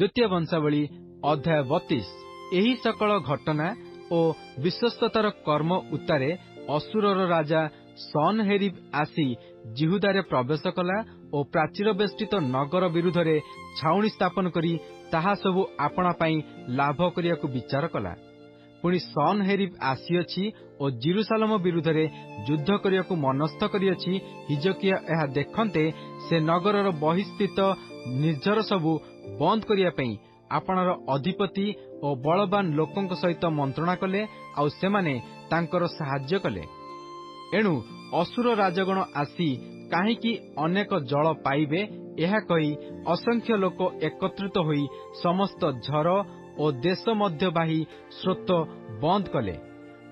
द्वितीय वंशावली अध्याय 32। ଏହି ସକଳ ଘଟଣା ଓ ବିଶ୍ୱସ୍ତତାର କର୍ମ ଉତ୍ତାରେ ଅସୁରର ରାଜା ସନ୍ହେରିବ୍ ଆସି ଜିହୁଦାରେ ପ୍ରବେଶ କଲା ଓ ପ୍ରାଚୀର ବେଷ୍ଟିତ ନଗର ବିରୁଦ୍ଧରେ ଛାଉଣି ସ୍ଥାପନ କରି ତାହା ସବୁ ଆପଣା ପାଇଁ ଲାଭ କରିବାକୁ ବିଚାର କଲା। ପୁଣି ସନ୍ହେରିବ୍ ଆସିଅଛି ଓ ଜିରୁସାଲମ ବିରୁଦ୍ଧରେ ଯୁଦ୍ଧ କରିବାକୁ ମନସ୍ଥ କରିଅଛି। ହିଜକିୟା ଏହା ଦେଖନ୍ତେ ସେ ନଗରର ବହିସ୍ଥିତ ନିର୍ଝର ସବୁ ବନ୍ଦ କରିବା ପାଇଁ ଆପଣାର ଅଧିପତି ଓ ବଳବାନ ଲୋକଙ୍କ ସହିତ ମନ୍ତ୍ରଣା କଲେ, ଆଉ ସେମାନେ ତାଙ୍କର ସାହାଯ୍ୟ କଲେ। ଏଣୁ ଅସୁର ରାଜଗଣ ଆସି କାହିଁକି ଅନେକ ଜଳ ପାଇବେ, ଏହା କହି ଅସଂଖ୍ୟ ଲୋକ ଏକତ୍ରିତ ହୋଇ ସମସ୍ତ ଝର ଓ ଦେଶ ମଧ୍ୟବାହୀ ସ୍ରୋତ ବନ୍ଦ କଲେ।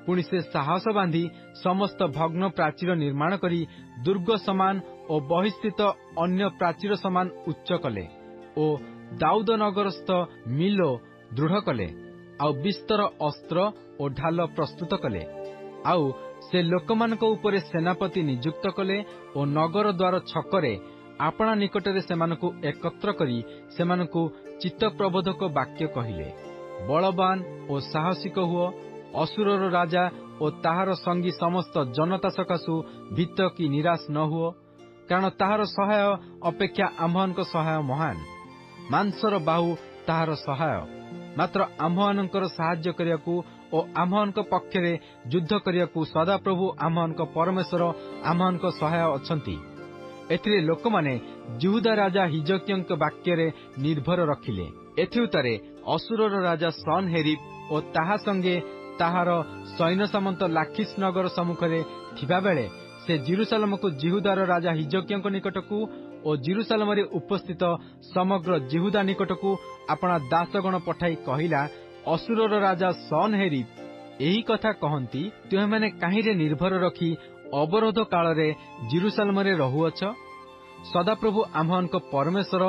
ପୁଣି ସେ ସାହସ ବାନ୍ଧି ସମସ୍ତ ଭଗ୍ନ ପ୍ରାଚୀର ନିର୍ମାଣ କରି ଦୁର୍ଗ ସମାନ ଓ ବହିସ୍ଥିତ ଅନ୍ୟ ପ୍ରାଚୀର ସମାନ ଉଚ୍ଚ କଲେ ଓ ଦାଉଦ ନଗରସ୍ଥ ମିଲୋ ଦୃଢ଼ କଲେ, ଆଉ ବିସ୍ତର ଅସ୍ତ୍ର ଓ ଢାଲ ପ୍ରସ୍ତୁତ କଲେ। ଆଉ ସେ ଲୋକମାନଙ୍କ ଉପରେ ସେନାପତି ନିଯୁକ୍ତ କଲେ ଓ ନଗର ଦ୍ୱାର ଛକରେ ଆପଣା ନିକଟରେ ସେମାନଙ୍କୁ ଏକତ୍ର କରି ସେମାନଙ୍କୁ ଚିତ୍ତପ୍ରବୋଧକ ବାକ୍ୟ କହିଲେ, ବଳବାନ ଓ ସାହସିକ ହୁଅ। ଅସୁରର ରାଜା ଓ ତାହାର ସଙ୍ଗୀ ସମସ୍ତ ଜନତା ସକାଶୁ ଭୀତ କି ନିରାଶ ନ ହୁଅ, କାରଣ ତାହାର ସହାୟ ଅପେକ୍ଷା ଆମ୍ଭମାନଙ୍କ ସହାୟ ମହାନ। ମାଂସର ବାହୁ ତାହାର ସହାୟ, ମାତ୍ର ଆମ୍ଭମାନଙ୍କର ସାହାଯ୍ୟ କରିବାକୁ ଓ ଆମ୍ଭମାନଙ୍କ ପକ୍ଷରେ ଯୁଦ୍ଧ କରିବାକୁ ସଦାପ୍ରଭୁ ଆମ୍ଭମାନଙ୍କ ପରମେଶ୍ୱର ଆମ୍ଭମାନଙ୍କ ସହାୟ ଅଛନ୍ତି। ଏଥିରେ ଲୋକମାନେ ଜିହୁଦା ରାଜା ହିଜକିୟାଙ୍କ ବାକ୍ୟରେ ନିର୍ଭର ରଖିଲେ। ଏଥିଉତ୍ତାରେ ଅସୁରର ରାଜା ସନ୍ହେରିବ୍ ଓ ତାହା ସଙ୍ଗେ ତାହାର ସୈନ୍ୟ ସାମନ୍ତ ଲାଖିସ୍ ନଗର ସମ୍ମୁଖରେ ଥିବାବେଳେ ସେ ଜିରୁସାଲମକୁ ଜିହୁଦାର ରାଜା ହିଜକିୟାଙ୍କ ନିକଟକୁ ଓ ଜିରୁସାଲମରେ ଉପସ୍ଥିତ ସମଗ୍ର ଜିହୁଦା ନିକଟକୁ ଆପଣା ଦାସଗଣ ପଠାଇ କହିଲା, ଅସୁରର ରାଜା ସନ୍ହେରିବ୍ ଏହି କଥା କହନ୍ତି, ତୁମେମାନେ କାହିଁରେ ନିର୍ଭର ରଖି ଅବରୋଧ କାଳରେ ଜିରୁସାଲମରେ ରହୁଅଛ? ସଦାପ୍ରଭୁ ଆମ୍ଭମାନଙ୍କ ପରମେଶ୍ୱର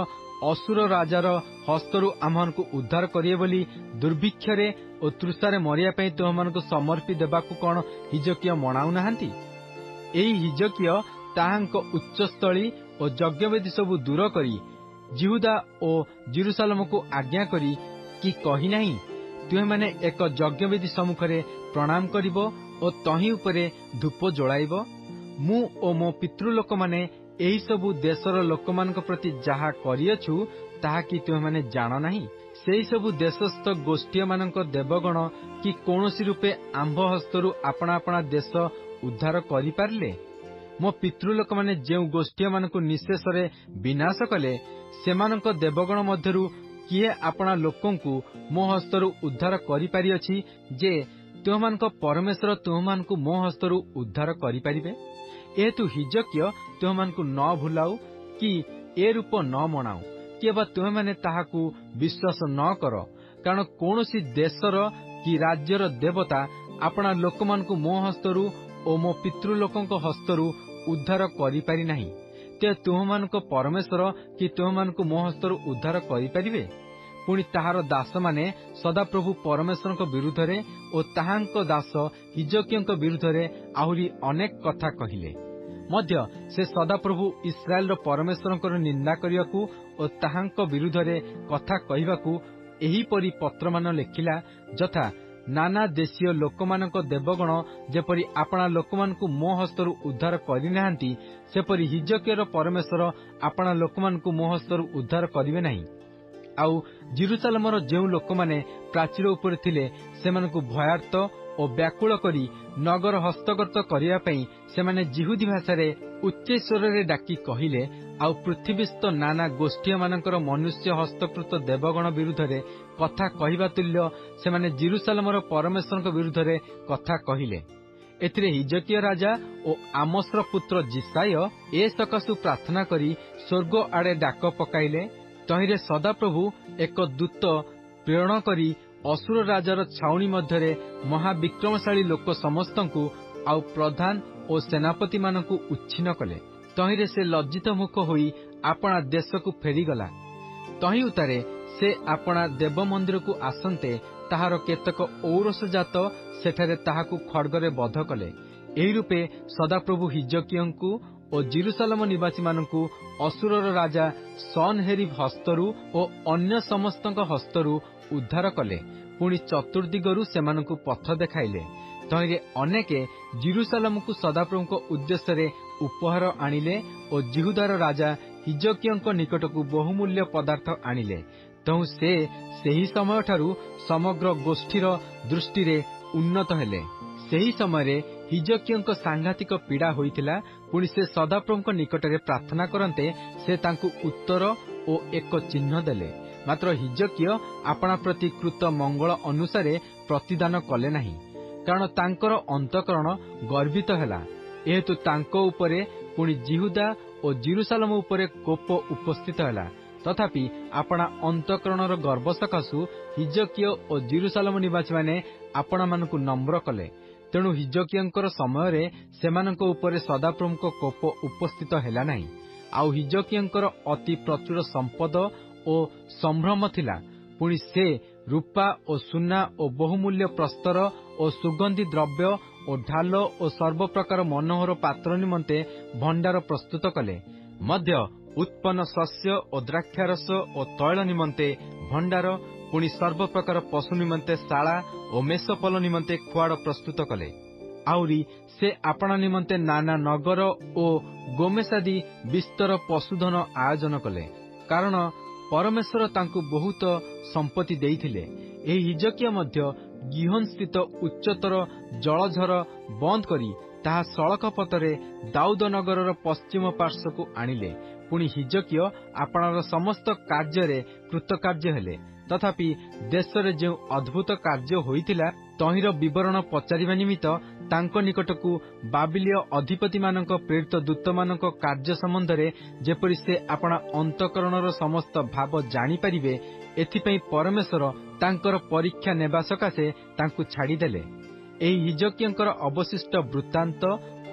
ଅସୁର ରାଜାର ହସ୍ତରୁ ଆମ୍ଭମାନଙ୍କୁ ଉଦ୍ଧାର କରିବେ ବୋଲି ଦୁର୍ଭିକ୍ଷରେ ଓ ତୃଷାରେ ମରିବା ପାଇଁ ତୁମମାନଙ୍କୁ ସମର୍ପି ଦେବାକୁ କଣ ହିଜକିୟା ମଣାଉନାହାନ୍ତି? ଏହି ହିଜକିୟ ତାହାଙ୍କ ଉଚ୍ଚସ୍ଥଳୀ ଓ ଯଜ୍ଞବେଦୀ ସବୁ ଦୂର କରି ଜିହୁଦା ଓ ଜିରୁସାଲମକୁ ଆଜ୍ଞା କରି କି କହିନାହିଁ, ତୁମେମାନେ ଏକ ଯଜ୍ଞବେଦୀ ସମ୍ମୁଖରେ ପ୍ରଣାମ କରିବ ଓ ତହିଁ ଉପରେ ଧୂପ ଜଳାଇବ? ମୁଁ ଓ ମୋ ପିତୃଲୋକମାନେ ଏହିସବୁ ଦେଶର ଲୋକମାନଙ୍କ ପ୍ରତି ଯାହା କରିଅଛୁ, ତାହା କି ତୁମେମାନେ ଜାଣ ନାହିଁ? ସେହିସବୁ ଦେଶସ୍ଥ ଗୋଷ୍ଠୀମାନଙ୍କ ଦେବଗଣ କି କୌଣସି ରୂପେ ଆମ୍ଭ ହସ୍ତରୁ ଆପଣା ଆପଣା ଦେଶ ଉଦ୍ଧାର କରିପାରିଲେ? ମୋ ପିତୃଲୋକମାନେ ଯେଉଁ ଗୋଷ୍ଠୀମାନଙ୍କୁ ନିଃଶେଷରେ ବିନାଶ କଲେ, ସେମାନଙ୍କ ଦେବଗଣ ମଧ୍ୟରୁ କିଏ ଆପଣା ଲୋକଙ୍କୁ ମୋ ହସ୍ତରୁ ଉଦ୍ଧାର କରିପାରିଅଛି ଯେ ତୁମମାନଙ୍କ ପରମେଶ୍ୱର ତୁମମାନଙ୍କୁ ମୋ ହସ୍ତରୁ ଉଦ୍ଧାର କରିପାରିବେ? ଏହେତୁ ହିଜକିୟ ତୁମମାନଙ୍କୁ ନ ଭୁଲାଉ କି ଏ ରୂପ ନ ମଣାଉ, କିମ୍ବା ତୁମେମାନେ ତାହାକୁ ବିଶ୍ୱାସ ନ କର, କାରଣ କୌଣସି ଦେଶର କି ରାଜ୍ୟର ଦେବତା ଆପଣା ଲୋକମାନଙ୍କୁ ମୋ ହସ୍ତରୁ ଓ ମୋ ପିତୃଲୋକଙ୍କ ହସ୍ତରୁ ଉଦ୍ଧାର କରିପାରି ନାହିଁ। ତେବେ ତୁମମାନଙ୍କ ପରମେଶ୍ୱର କି ତୁମମାନଙ୍କୁ ମୋ ହସ୍ତରୁ ଉଦ୍ଧାର କରିପାରିବେ? ପୁଣି ତାହାର ଦାସମାନେ ସଦାପ୍ରଭୁ ପରମେଶ୍ୱରଙ୍କ ବିରୁଦ୍ଧରେ ଓ ତାହାଙ୍କ ଦାସ ହିଜକିୟଙ୍କ ବିରୁଦ୍ଧରେ ଆହୁରି ଅନେକ କଥା କହିଲେ ମଧ୍ୟ ସେ ସଦାପ୍ରଭୁ ଇସ୍ରାଏଲର ପରମେଶ୍ୱରଙ୍କର ନିନ୍ଦା କରିବାକୁ ଓ ତାହାଙ୍କ ବିରୁଦ୍ଧରେ କଥା କହିବାକୁ ଏହିପରି ପତ୍ରମାନ ଲେଖିଲା, ଯଥା ନାନା ଦେଶୀୟ ଲୋକମାନଙ୍କ ଦେବଗଣ ଯେପରି ଆପଣା ଲୋକମାନଙ୍କୁ ମୋ ହସ୍ତରୁ ଉଦ୍ଧାର କରିନାହାନ୍ତି, ସେପରି ହିଜକିୟର ପରମେଶ୍ୱର ଆପଣା ଲୋକମାନଙ୍କୁ ମୋ ହସ୍ତରୁ ଉଦ୍ଧାର କରିବେ ନାହିଁ। ଆଉ ଜିରୁସାଲମର ଯେଉଁ ଲୋକମାନେ ପ୍ରାଚୀର ଉପରେ ଥିଲେ, ସେମାନଙ୍କୁ ଭୟାର୍ତ୍ତ ଓ ବ୍ୟାକୁଳ କରି ନଗର ହସ୍ତଗତ କରିବା ପାଇଁ ସେମାନେ ଜିହୁଦୀ ଭାଷାରେ ଉଚ୍ଚୈଃସ୍ୱରରେ ଡାକି କହିଲେ, ଆଉ ପୃଥିବୀସ୍ଥ ନାନା ଗୋଷ୍ଠୀମାନଙ୍କର ମନୁଷ୍ୟ ହସ୍ତକୃତ ଦେବଗଣ ବିରୁଦ୍ଧରେ କଥା କହିବା ତୁଲ୍ୟ ସେମାନେ ଜିରୁସାଲମର ପରମେଶ୍ୱରଙ୍କ ବିରୁଦ୍ଧରେ କଥା କହିଲେ। ଏଥିରେ ହିଜକିୟ ରାଜା ଓ ଆମୋସର ପୁତ୍ର ଜିସାୟ ଏ ସକାଶୁ ପ୍ରାର୍ଥନା କରି ସ୍ୱର୍ଗ ଆଡ଼େ ଡାକ ପକାଇଲେ। ତହିଁରେ ସଦାପ୍ରଭୁ ଏକ ଦୂତ ପ୍ରେରଣ କରି ଅସୁର ରାଜାର ଛାଉଣି ମଧ୍ୟରେ ମହାବିକ୍ରମଶାଳୀ ଲୋକ ସମସ୍ତଙ୍କୁ ଆଉ ପ୍ରଧାନ ଓ ସେନାପତିମାନଙ୍କୁ ଉଚ୍ଛିନ୍ନ କଲେ। ତହିଁରେ ସେ ଲଜ୍ଜିତ ମୁଖ ହୋଇ ଆପଣା ଦେଶକୁ ଫେରିଗଲା। ତହିଁ ଉତ୍ତାରେ ସେ ଆପଣା ଦେବ ମନ୍ଦିରକୁ ଆସନ୍ତେ ତାହାର କେତେକ ଔରସଜାତ ସେଠାରେ ତାହାକୁ ଖଡ୍ଗରେ ବଧ କଲେ। ଏହି ରୂପେ ସଦାପ୍ରଭୁ ହିଜକିୟଙ୍କୁ ଓ ଜିରୁସାଲମ ନିବାସୀମାନଙ୍କୁ ଅସୁରର ରାଜା ସନ୍‌ହେରିବ୍ ହସ୍ତରୁ ଓ ଅନ୍ୟ ସମସ୍ତଙ୍କ ହସ୍ତରୁ ଉଦ୍ଧାର କଲେ। ପୁଣି ଚତୁର୍ଦିଗରୁ ସେମାନଙ୍କୁ ପଥ ଦେଖାଇଲେ। ତହିଁରେ ଅନେକେ ଜିରୁସାଲମକୁ ସଦାପ୍ରଭୁଙ୍କ ଉଦ୍ଦେଶ୍ୟରେ ଉପହାର ଆଣିଲେ ଓ ଜିହୁଦାର ରାଜା ହିଜକିୟଙ୍କ ନିକଟକୁ ବହୁମୂଲ୍ୟ ପଦାର୍ଥ ଆଣିଲେ। ତେଣୁ ସେ ସେହି ସମୟଠାରୁ ସମଗ୍ର ଗୋଷ୍ଠୀର ଦୃଷ୍ଟିରେ ଉନ୍ନତ ହେଲେ। ସେହି ସମୟରେ ହିଜକିୟଙ୍କ ସାଂଘାତିକ ପୀଡ଼ା ହୋଇଥିଲା। ପୁଣି ସେ ସଦାପ୍ରଭୁଙ୍କ ନିକଟରେ ପ୍ରାର୍ଥନା କରନ୍ତେ ସେ ତାଙ୍କୁ ଉତ୍ତର ଓ ଏକ ଚିହ୍ନ ଦେଲେ। ମାତ୍ର ହିଜକିୟ ଆପଣା ପ୍ରତି କୃତ ମଙ୍ଗଳ ଅନୁସାରେ ପ୍ରତିଦାନ କଲେ ନାହିଁ, କାରଣ ତାଙ୍କର ଅନ୍ତଃକରଣ ଗର୍ବିତ ହେଲା। ଏହେତୁ ତାଙ୍କ ଉପରେ ପୁଣି ଜିହୁଦା ଓ ଜିରୁସାଲମ ଉପରେ କୋପ ଉପସ୍ଥିତ ହେଲା। ତଥାପି ଆପଣା ଅନ୍ତଃକରଣର ଗର୍ବ ସକାଶୁ ହିଜକିୟ ଓ ଜିରୁସାଲମ ନିବାସୀମାନେ ଆପଣାମାନଙ୍କୁ ନମ୍ର କଲେ। ତେଣୁ ହିଜକିୟଙ୍କର ସମୟରେ ସେମାନଙ୍କ ଉପରେ ସଦାପ୍ରଭୁଙ୍କ କୋପ ଉପସ୍ଥିତ ହେଲା ନାହିଁ। ଆଉ ହିଜକିୟଙ୍କର ଅତି ପ୍ରଚୁର ସମ୍ପଦ ଓ ସମ୍ଭ୍ରମ ଥିଲା। ପୁଣି ସେ ରୂପା ଓ ସୁନା ଓ ବହୁମୂଲ୍ୟ ପ୍ରସ୍ତର ଓ ସୁଗନ୍ଧି ଦ୍ରବ୍ୟ ଓ ଢାଲ ଓ ସର୍ବପ୍ରକାର ମନୋହର ପାତ୍ର ନିମନ୍ତେ ଭଣ୍ଡାର ପ୍ରସ୍ତୁତ କଲେ। ମଧ୍ୟ ଉତ୍ପନ୍ନ ଶସ୍ୟ ଓ ଦ୍ରାକ୍ଷାରସ ଓ ତୈଳ ନିମନ୍ତେ ଭଣ୍ଡାର, ପୁଣି ସର୍ବପ୍ରକାର ପଶୁ ନିମନ୍ତେ ଶାଳା ଓ ମେଷପଲ ନିମନ୍ତେ ଖୁଆଡ଼ ପ୍ରସ୍ତୁତ କଲେ। ଆହୁରି ସେ ଆପଣା ନିମନ୍ତେ ନାନା ନଗର ଓ ଗୋମେସାଦି ବିସ୍ତର ପଶୁଧନ ଆୟୋଜନ କଲେ, କାରଣ ପରମେଶ୍ୱର ତାଙ୍କୁ ବହୁତ ସମ୍ପତ୍ତି ଦେଇଥିଲେ। ଏହି ହିଜକିୟ ମଧ୍ୟ ଗିହୋନସ୍ଥିତ ଉଚ୍ଚତର ଜଳଝର ବନ୍ଦ କରି ତାହା ସଳଖ ପଥରେ ଦାଉଦ ନଗରର ପଶ୍ଚିମ ପାର୍ଶ୍ୱକୁ ଆଣିଲେ। ପୁଣି ହିଜକିୟ ଆପଣାର ସମସ୍ତ କାର୍ଯ୍ୟରେ କୃତକାର୍ଯ୍ୟ ହେଲେ। ତଥାପି ଦେଶରେ ଯେଉଁ ଅଦ୍ଭୁତ କାର୍ଯ୍ୟ ହୋଇଥିଲା ତହିଁର ବିବରଣ ପଚାରିବା ନିମିତ୍ତ ତାଙ୍କ ନିକଟକୁ ବାବିଲୀୟ ଅଧିପତିମାନଙ୍କ ପ୍ରେରିତ ଦୂତମାନଙ୍କ କାର୍ଯ୍ୟ ସମ୍ବନ୍ଧରେ ଯେପରି ସେ ଆପଣା ଅନ୍ତଃକରଣର ସମସ୍ତ ଭାବ ଜାଣିପାରିବେ, ଏଥିପାଇଁ ପରମେଶ୍ୱର ତାଙ୍କର ପରୀକ୍ଷା ନେବା ସକାଶେ ତାଙ୍କୁ ଛାଡ଼ିଦେଲେ। ଏହି ହିଜକିୟଙ୍କର ଅବଶିଷ୍ଟ ବୃତ୍ତାନ୍ତ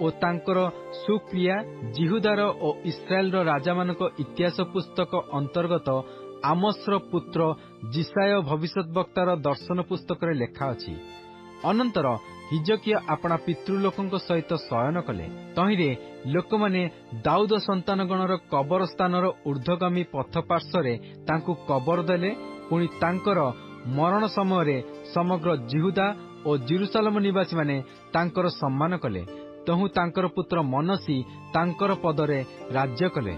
ଓ ତାଙ୍କର ସୁକ୍ରିୟା ଜିହୁଦାର ଓ ଇସ୍ରାଏଲର ରାଜାମାନଙ୍କ ଇତିହାସ ପୁସ୍ତକ ଅନ୍ତର୍ଗତ ଆମୋସର ପୁତ୍ର ଜିସାୟ ଭବିଷ୍ୟଦ୍ବକ୍ତାର ଦର୍ଶନ ପୁସ୍ତକରେ ଲେଖା ଅଛି। ଅନନ୍ତର ହିଜକିୟ ଆପଣା ପିତୃଲୋକଙ୍କ ସହିତ ଶୟନ କଲେ। ତହିଁରେ ଲୋକମାନେ ଦାଉଦ ସନ୍ତାନଗଣର କବର ସ୍ଥାନର ଊର୍ଦ୍ଧ୍ୱଗାମୀ ପଥ ପାର୍ଶ୍ୱରେ ତାଙ୍କୁ କବର ଦେଲେ। ପୁଣି ତାଙ୍କର ମରଣ ସମୟରେ ସମଗ୍ର ଜିହୁଦା ଓ ଜିରୁସାଲମ ନିବାସୀମାନେ ତାଙ୍କର ସମ୍ମାନ କଲେ। ତହୁଁ ତାଙ୍କର ପୁତ୍ର ମନସି ତାଙ୍କର ପଦରେ ରାଜ୍ୟ କଲେ।